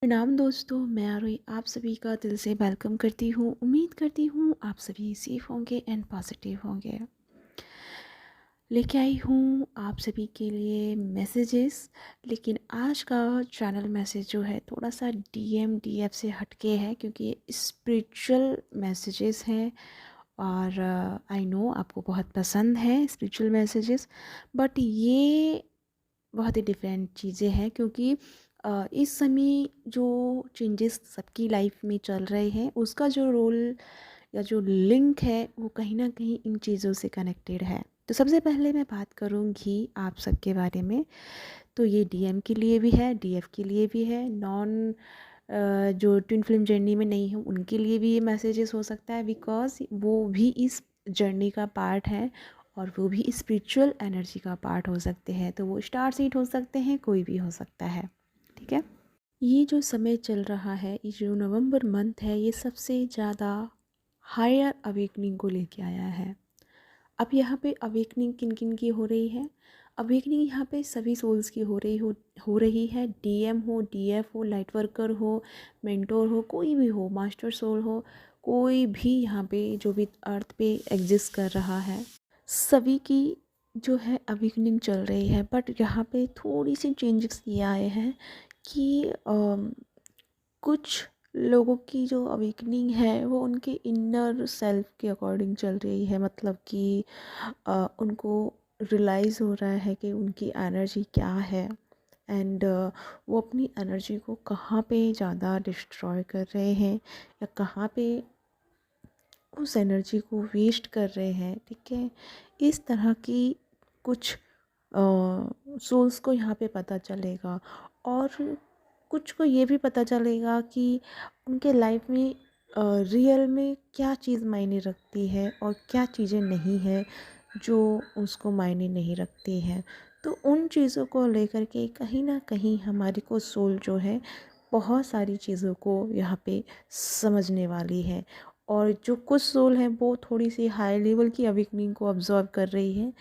प्रणाम दोस्तों, मैं आरोही आप सभी का दिल से वेलकम करती हूँ। उम्मीद करती हूँ आप सभी सेफ होंगे एंड पॉजिटिव होंगे। लेके आई हूँ आप सभी के लिए मैसेजेस। लेकिन आज का चैनल मैसेज जो है थोड़ा सा डीएफ से हटके है, क्योंकि ये स्पिरिचुअल मैसेजेस हैं। और आई नो आपको बहुत पसंद है स्पिरिचुअल मैसेजेस, बट ये बहुत ही डिफरेंट चीज़ें हैं, क्योंकि इस समय जो चेंजेस सबकी लाइफ में चल रहे हैं उसका जो रोल या जो लिंक है वो कहीं ना कहीं इन चीज़ों से कनेक्टेड है। तो सबसे पहले मैं बात करूँगी आप सबके बारे में। तो ये डीएम के लिए भी है, डीएफ के लिए भी है, नॉन जो ट्विन फिल्म जर्नी में नहीं है उनके लिए भी ये मैसेजेस हो सकता है, बिकॉज वो भी इस जर्नी का पार्ट है और वो भी स्पिरिचुअल एनर्जी का पार्ट हो सकते हैं। तो वो स्टार सीड हो सकते हैं, कोई भी हो सकता है। ठीक है। ये जो समय चल रहा है, ये जो नवंबर मंथ है, ये सबसे ज़्यादा हायर अवेकनिंग को लेके आया है। अब यहाँ पे अवेकनिंग किन किन की हो रही है? अवेकनिंग यहाँ पे सभी सोल्स की हो रही है। डीएम हो, डीएफ हो, लाइट वर्कर हो, मेंटोर हो, कोई भी हो, मास्टर सोल हो, कोई भी यहाँ पे जो भी अर्थ पे एग्जिस्ट कर रहा है, सभी की जो है अवेकनिंग चल रही है। बट यहाँ पे थोड़ी सी चेंजेस ये आए हैं कि कुछ लोगों की जो अवेकनिंग है वो उनके इनर सेल्फ के अकॉर्डिंग चल रही है। मतलब कि उनको रियलाइज़ हो रहा है कि उनकी एनर्जी क्या है, एंड वो अपनी एनर्जी को कहाँ पे ज़्यादा डिस्ट्रॉय कर रहे हैं या कहाँ पे उस एनर्जी को वेस्ट कर रहे हैं। ठीक है। इस तरह की कुछ सोल्स को यहाँ पे पता चलेगा, और कुछ को ये भी पता चलेगा कि उनके लाइफ में रियल में क्या चीज़ मायने रखती है और क्या चीज़ें नहीं है जो उसको मायने नहीं रखती है। तो उन चीज़ों को लेकर के कहीं ना कहीं हमारी को सोल जो है बहुत सारी चीज़ों को यहाँ पे समझने वाली है। और जो कुछ सोल हैं वो थोड़ी सी हाई लेवल की अवेकनिंग को ऑब्जर्व कर रही है,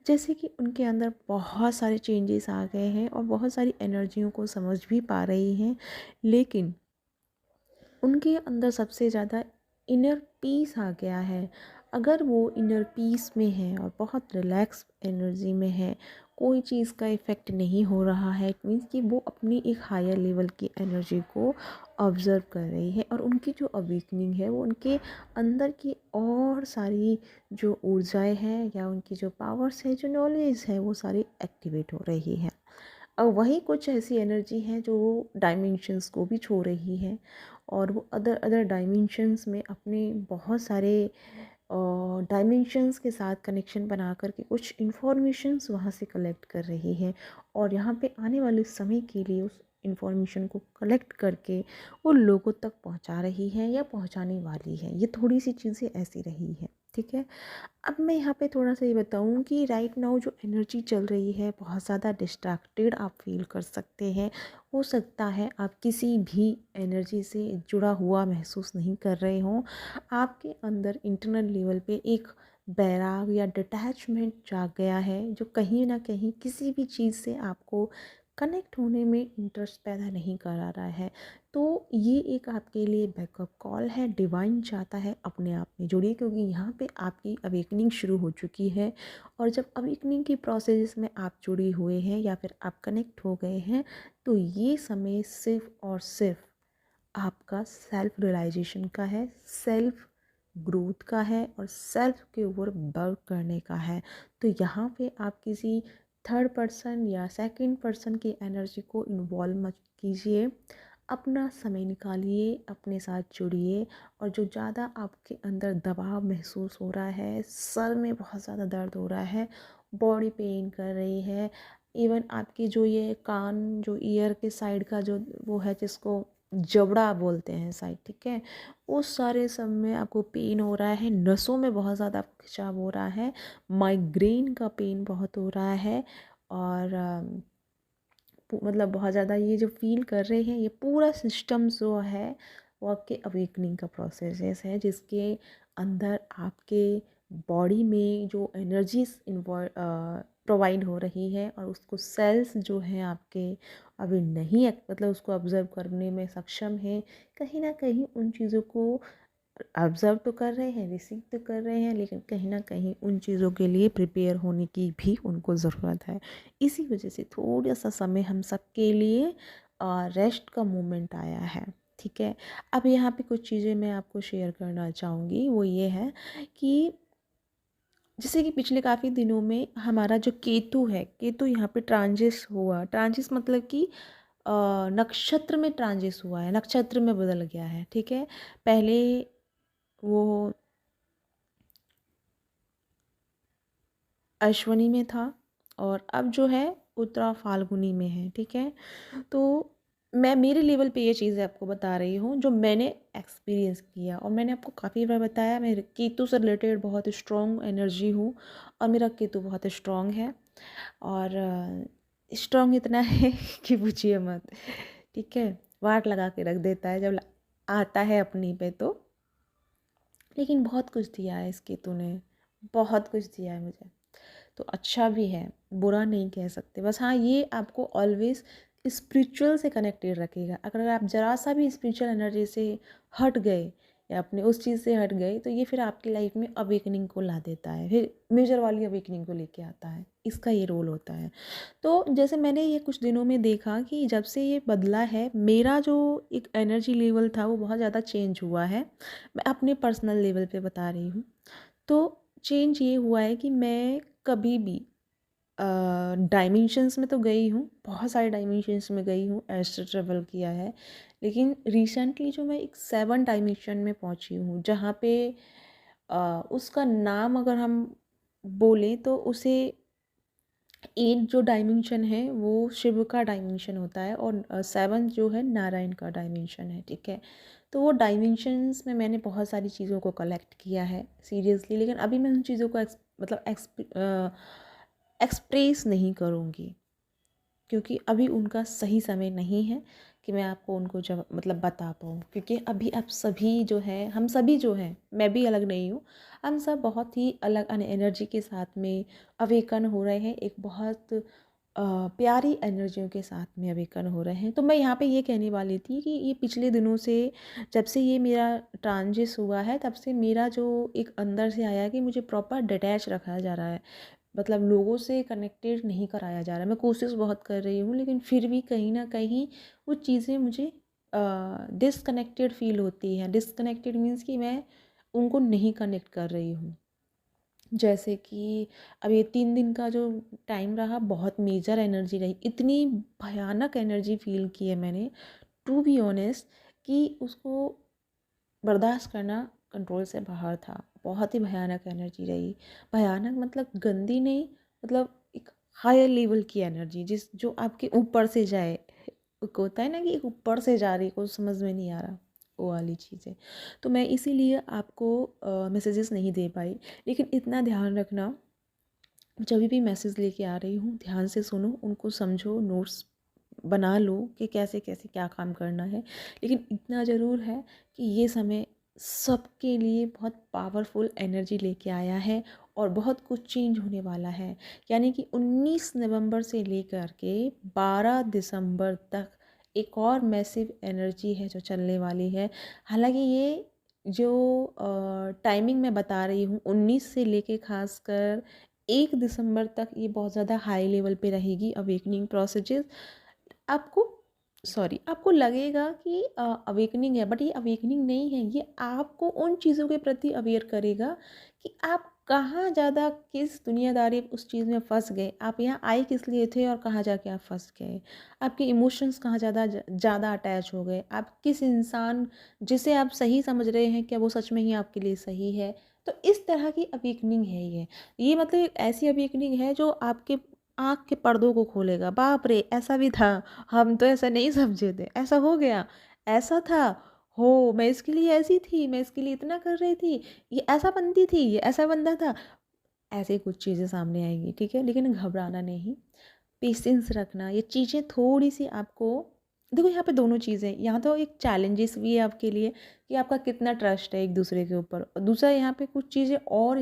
जैसे कि उनके अंदर बहुत सारे चेंजेस आ गए हैं और बहुत सारी एनर्जियों को समझ भी पा रही हैं। लेकिन उनके अंदर सबसे ज़्यादा इनर पीस आ गया है। अगर वो इनर पीस में है और बहुत रिलैक्स एनर्जी में है, कोई चीज़ का इफ़ेक्ट नहीं हो रहा है, इट मीन्स कि वो अपनी एक हायर लेवल की एनर्जी को ऑब्ज़र्व कर रही है, और उनकी जो अवेकनिंग है वो उनके अंदर की और सारी जो ऊर्जाएं हैं या उनकी जो पावर्स है, जो नॉलेज है, वो सारी एक्टिवेट हो रही है। और वहीं कुछ ऐसी एनर्जी है जो डायमेंशंस को भी छू रही है, और वो अदर अदर डायमेंशंस में अपने बहुत सारे डायमेंशंस के साथ कनेक्शन बना कर के कुछ इंफॉर्मेशंस वहाँ से कलेक्ट कर रही है, और यहाँ पे आने वाले समय के लिए उस इंफॉर्मेशन को कलेक्ट करके वो लोगों तक पहुँचा रही है या पहुँचाने वाली है। ये थोड़ी सी चीज़ें ऐसी रही है। ठीक है। अब मैं यहाँ पे थोड़ा सा ये बताऊँ कि राइट नाउ जो एनर्जी चल रही है बहुत ज़्यादा डिस्ट्रैक्टेड आप फील कर सकते हैं। हो सकता है आप किसी भी एनर्जी से जुड़ा हुआ महसूस नहीं कर रहे हों। आपके अंदर इंटरनल लेवल पे एक बैराग या डिटैचमेंट जाग गया है, जो कहीं ना कहीं किसी भी चीज़ से आपको कनेक्ट होने में इंटरेस्ट पैदा नहीं करा रहा है। तो ये एक आपके लिए बैकअप कॉल है। डिवाइन चाहता है अपने आप में जुड़िए, क्योंकि यहाँ पे आपकी अवेकनिंग शुरू हो चुकी है। और जब अवेकनिंग की प्रोसेस में आप जुड़ी हुए हैं या फिर आप कनेक्ट हो गए हैं, तो ये समय सिर्फ और सिर्फ आपका सेल्फ रियलाइजेशन का है, सेल्फ ग्रोथ का है और सेल्फ के ऊपर वर्क करने का है। तो यहाँ पे आप किसी थर्ड पर्सन या सेकंड पर्सन की एनर्जी को इन्वॉल्व मत कीजिए। अपना समय निकालिए, अपने साथ जुड़िए। और जो ज़्यादा आपके अंदर दबाव महसूस हो रहा है, सर में बहुत ज़्यादा दर्द हो रहा है, बॉडी पेन कर रही है, इवन आपकी जो ये कान, जो ईयर के साइड का जो वो है जिसको जबड़ा बोलते हैं साइड, ठीक है, उस सारे सब में आपको पेन हो रहा है, नसों में बहुत ज़्यादा खिंचाव हो रहा है, माइग्रेन का पेन बहुत हो रहा है, और मतलब बहुत ज़्यादा ये जो फील कर रहे हैं, ये पूरा सिस्टम जो है वो आपके अवेकनिंग का प्रोसेस है, जिसके अंदर आपके बॉडी में जो एनर्जीज प्रोवाइड हो रही है और उसको सेल्स जो हैं आपके अभी नहीं मतलब उसको ऑब्ज़र्व करने में सक्षम हैं, कहीं न कहीं उन चीज़ों को ऑब्ज़र्व तो कर रहे हैं, रिसीव तो कर रहे हैं, लेकिन कहीं न कहीं उन चीज़ों के लिए प्रिपेयर होने की भी उनको ज़रूरत है। इसी वजह से थोड़ा-सा समय हम सबके लिए रेस्ट का मोमेंट आया है, ठीक है? अब यहाँ पे कुछ चीज़ें मैं आपको शेयर करना चाहूँगी, वो ये है कि जैसे कि पिछले काफ़ी दिनों में हमारा जो केतु है, केतु यहाँ पे ट्रांजिस हुआ। ट्रांजिस मतलब कि नक्षत्र में ट्रांजिस हुआ है, नक्षत्र में बदल गया है, ठीक है? पहले वो अश्विनी में था और अब जो है उत्तरा फाल्गुनी में है, ठीक है? तो मैं मेरे लेवल पे ये चीज़ें आपको बता रही हूँ जो मैंने एक्सपीरियंस किया, और मैंने आपको काफ़ी बार बताया मैं केतु से रिलेटेड बहुत स्ट्रॉन्ग एनर्जी हूँ और मेरा केतु बहुत स्ट्रॉन्ग है, और स्ट्रॉन्ग इतना है कि पूछिए मत, ठीक है? वाट लगा के रख देता है जब आता है अपनी पे तो। लेकिन बहुत कुछ दिया है इस केतु ने, बहुत कुछ दिया है मुझे। तो अच्छा भी है, बुरा नहीं कह सकते। बस हाँ, ये आपको ऑलवेज़ स्पिरिचुअल से कनेक्टेड रखेगा। अगर आप ज़रा सा भी स्पिरिचुअल एनर्जी से हट गए या अपने उस चीज़ से हट गए, तो ये फिर आपकी लाइफ में अवेकनिंग को ला देता है, फिर मेजर वाली अवेकनिंग को लेके आता है। इसका ये रोल होता है। तो जैसे मैंने ये कुछ दिनों में देखा कि जब से ये बदला है, मेरा जो एक एनर्जी लेवल था वो बहुत ज़्यादा चेंज हुआ है। मैं अपने पर्सनल लेवल पे बता रही हूँ। तो चेंज ये हुआ है कि मैं कभी भी डायमेंशंस में तो गई हूँ, बहुत सारे डायमेंशंस में गई हूँ, एस्ट्रल ट्रैवल किया है। लेकिन रिसेंटली जो मैं एक 7 डायमेंशन में पहुँची हूँ, जहाँ पे उसका नाम अगर हम बोलें तो उसे एक जो डायमेंशन है वो शिव का डायमेंशन होता है, और 7 जो है नारायण का डायमेंशन है, ठीक है? तो वो डायमेंशंस में मैंने बहुत सारी चीज़ों को कलेक्ट किया है सीरियसली, लेकिन अभी मैं उन चीज़ों को एक्सप्रेस नहीं करूँगी, क्योंकि अभी उनका सही समय नहीं है कि मैं आपको उनको जब मतलब बता पाऊँ, क्योंकि अभी आप सभी जो है, हम सभी जो हैं, मैं भी अलग नहीं हूँ, हम सब बहुत ही अलग एनर्जी के साथ में अवेकन हो रहे हैं, एक बहुत प्यारी एनर्जियों के साथ में अवेकन हो रहे हैं। तो मैं यहाँ पे ये कहने वाली थी कि ये पिछले दिनों से, जब से ये मेरा ट्रांजिस हुआ है, तब से मेरा जो एक अंदर से आया कि मुझे प्रॉपर डिटैच रखा जा रहा है, मतलब लोगों से कनेक्टेड नहीं कराया जा रहा। मैं कोशिश बहुत कर रही हूँ, लेकिन फिर भी कहीं ना कहीं वो चीज़ें मुझे डिसकनेक्टेड फील होती हैं। डिसकनेक्टेड मीन्स कि मैं उनको नहीं कनेक्ट कर रही हूँ। जैसे कि अब ये 3 दिन का जो टाइम रहा, बहुत मेजर एनर्जी रही, इतनी भयानक एनर्जी फील की है मैंने, टू बी ऑनेस्ट, कि उसको बर्दाश्त करना कंट्रोल से बाहर था। बहुत ही भयानक एनर्जी रही। भयानक मतलब गंदी नहीं, मतलब एक हायर लेवल की एनर्जी, जिस जो आपके ऊपर से जाए। एक होता है ना कि एक ऊपर से जा रही, को समझ में नहीं आ रहा, वो वाली चीज़ें। तो मैं इसीलिए आपको मैसेजेस नहीं दे पाई। लेकिन इतना ध्यान रखना, जब भी मैसेज लेके आ रही हूँ, ध्यान से सुनो, उनको समझो, नोट्स बना लो कि कैसे कैसे क्या काम करना है। लेकिन इतना ज़रूर है कि ये समय सबके लिए बहुत पावरफुल एनर्जी लेके आया है, और बहुत कुछ चेंज होने वाला है। यानी कि 19 नवंबर से लेकर के 12 दिसंबर तक एक और मैसिव एनर्जी है जो चलने वाली है। हालांकि ये जो टाइमिंग मैं बता रही हूँ, 19 से लेके खासकर 1 दिसंबर तक, ये बहुत ज़्यादा हाई लेवल पे रहेगी अवेकनिंग प्रोसेजेस। आपको आपको लगेगा कि अवेकनिंग है, बट ये अवेकनिंग नहीं है। ये आपको उन चीज़ों के प्रति अवेयर करेगा कि आप कहाँ ज़्यादा किस दुनियादारी उस चीज़ में फंस गए, आप यहाँ आए किस लिए थे और कहाँ जाके आप फंस गए, आपके इमोशंस कहाँ ज़्यादा अटैच हो गए, आप किस इंसान जिसे आप सही समझ रहे हैं, क्या वो सच में ही आपके लिए सही है। तो इस तरह की अवेकनिंग है ये मतलब एक ऐसी अवेकनिंग है जो आपके आँख के पर्दों को खोलेगा। बाप रे! ऐसा भी था, हम तो ऐसा नहीं समझे थे, ऐसा हो गया, ऐसा था, हो मैं इसके लिए ऐसी थी, मैं इसके लिए इतना कर रही थी, ये ऐसा बनती थी, ये ऐसा बंदा था। ऐसे कुछ चीज़ें सामने आएँगी, ठीक है? लेकिन घबराना नहीं, पेशेंस रखना, ये चीज़ें थोड़ी-सी आपको देखो यहाँ पे दोनों चीज़ें हैं, यहाँ तो एक चैलेंजेस भी है आपके लिए कि आपका कितना ट्रस्ट है एक दूसरे के ऊपर, और दूसरा यहाँ पे कुछ चीज़ें और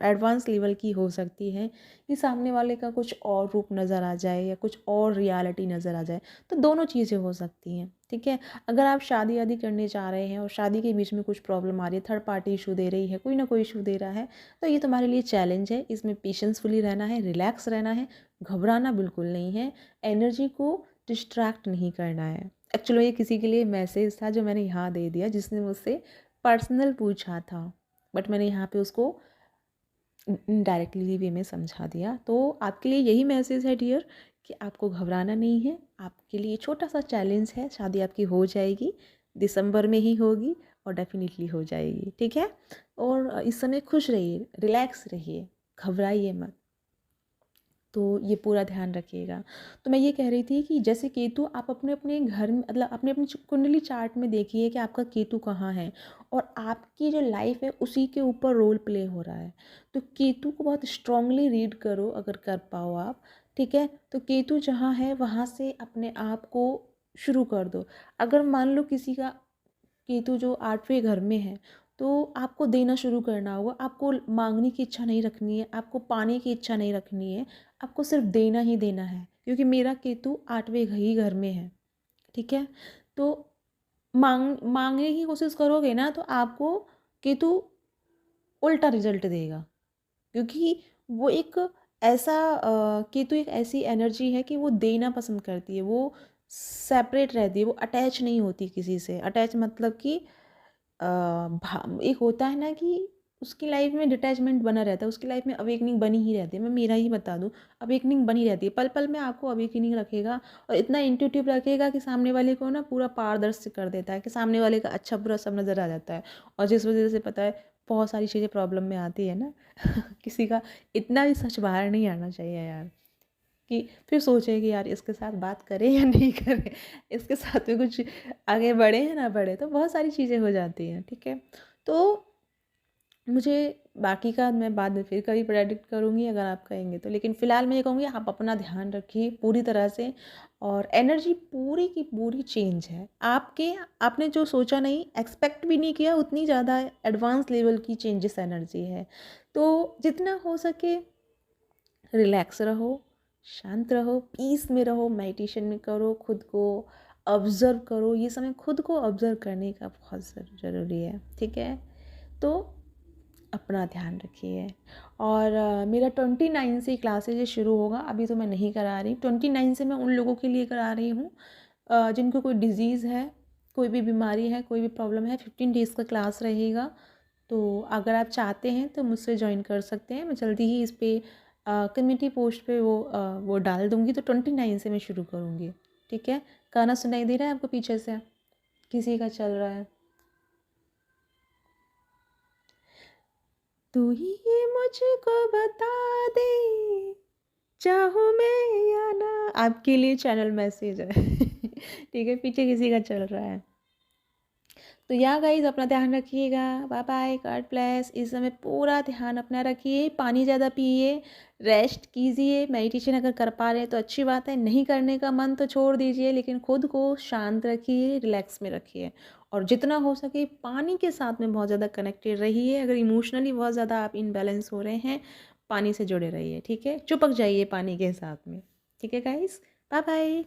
एडवांस लेवल की हो सकती हैं कि सामने वाले का कुछ और रूप नज़र आ जाए या कुछ और रियलिटी नज़र आ जाए। तो दोनों चीज़ें हो सकती हैं, ठीक है। अगर आप शादी वादी करने जा रहे हैं और शादी के बीच में कुछ प्रॉब्लम आ रही है, थर्ड पार्टी इशू दे रही है, कोई ना कोई इशू दे रहा है, तो ये तुम्हारे लिए चैलेंज है। इसमें पेशेंसफुली रहना है, रिलैक्स रहना है, घबराना बिल्कुल नहीं है, एनर्जी को डिस्ट्रैक्ट नहीं करना है। एक्चुअली ये किसी के लिए मैसेज था जो मैंने यहाँ दे दिया, जिसने मुझसे पर्सनल पूछा था, बट मैंने यहाँ पे उसको डायरेक्टली वे में समझा दिया। तो आपके लिए यही मैसेज है डियर कि आपको घबराना नहीं है। आपके लिए छोटा सा चैलेंज है, शादी आपकी हो जाएगी, दिसंबर में ही होगी और डेफिनेटली हो जाएगी, ठीक है। और इस समय खुश रहिए, रिलैक्स रहिए, घबराइए मत। तो ये पूरा ध्यान रखिएगा। तो मैं ये कह रही थी कि जैसे केतु, आप अपने अपने घर में, मतलब अपने अपने कुंडली चार्ट में देखिए कि आपका केतु कहाँ है और आपकी जो लाइफ है उसी के ऊपर रोल प्ले हो रहा है। तो केतु को बहुत स्ट्रांगली रीड करो अगर कर पाओ आप, ठीक है। तो केतु जहाँ है वहाँ से अपने आप को शुरू कर दो। अगर मान लो किसी का केतु जो 8वें घर में है, तो आपको देना शुरू करना होगा। आपको मांगने की इच्छा नहीं रखनी है, आपको पाने की इच्छा नहीं रखनी है, आपको सिर्फ देना ही देना है। क्योंकि मेरा केतु 8वें ही घर में है, ठीक है। तो मांगने की कोशिश करोगे ना तो आपको केतु उल्टा रिजल्ट देगा। क्योंकि वो एक ऐसा केतु एक ऐसी एनर्जी है कि वो देना पसंद करती है, वो सेपरेट रहती है, वो अटैच नहीं होती किसी से। अटैच मतलब कि एक होता है ना कि उसकी लाइफ में डिटैचमेंट बना रहता है, उसकी लाइफ में अवेकनिंग बनी ही रहती है। मैं मेरा ही बता दूँ, अवेकनिंग बनी रहती है, पल पल में आपको अवेकनिंग रखेगा और इतना इंट्यूटिव रखेगा कि सामने वाले को ना पूरा पारदर्शी कर देता है, कि सामने वाले का अच्छा बुरा सब नज़र आ जाता है। और जिस वजह से पता है बहुत सारी चीज़ें प्रॉब्लम में आती है ना किसी का इतना भी सच बाहर नहीं आना चाहिए यार, कि फिर सोचे कि यार इसके साथ बात करें या नहीं करें, इसके साथ में कुछ आगे बढ़े या ना बढ़े, तो बहुत सारी चीज़ें हो जाती हैं, ठीक है। तो मुझे बाकी का मैं बाद में फिर कभी प्रेडिक्ट करूँगी अगर आप कहेंगे तो, लेकिन फ़िलहाल मैं ये कहूँगी आप अपना ध्यान रखिए पूरी तरह से। और एनर्जी पूरी की पूरी चेंज है आपके, आपने जो सोचा नहीं, एक्सपेक्ट भी नहीं किया, उतनी ज़्यादा एडवांस लेवल की चेंजेस एनर्जी है। तो जितना हो सके रिलैक्स रहो, शांत रहो, पीस में रहो, मेडिटेशन में करो, खुद को ऑब्ज़र्व करो। ये समय खुद को ऑब्ज़र्व करने का बहुत ज़रूरी है, ठीक है। तो अपना ध्यान रखिए। और मेरा 29 से क्लासेज शुरू होगा, अभी तो मैं नहीं करा रही। 29 से मैं उन लोगों के लिए करा रही हूँ जिनको कोई डिज़ीज़ है, कोई भी बीमारी है, कोई भी प्रॉब्लम है। 15 डेज़ का क्लास रहेगा। तो अगर आप चाहते हैं तो मुझसे ज्वाइन कर सकते हैं। मैं जल्दी ही इस पर कम्युनिटी पोस्ट पे वो डाल दूँगी। तो 29 से मैं शुरू करूँगी, ठीक है। गाना सुनाई दे रहा है आपको पीछे से, किसी का चल रहा है? तू ही ये मुझको बता दे, चाहूँ मैं या ना, आपके लिए चैनल मैसेज है ठीक है, पीछे किसी का चल रहा है। तो या गाइस अपना ध्यान रखिएगा, बाय बाय, गॉड ब्लेस। इस समय पूरा ध्यान अपना रखिए, पानी ज़्यादा पिए, रेस्ट कीजिए, मेडिटेशन अगर कर पा रहे हैं तो अच्छी बात है, नहीं करने का मन तो छोड़ दीजिए, लेकिन खुद को शांत रखिए, रिलैक्स में रखिए। और जितना हो सके पानी के साथ में बहुत ज़्यादा कनेक्टेड रहिए। अगर इमोशनली बहुत ज़्यादा आप इनबैलेंस हो रहे हैं, पानी से जुड़े रहिए, ठीक है। चिपक जाइए पानी के साथ में, ठीक है गाइस। Bye bye.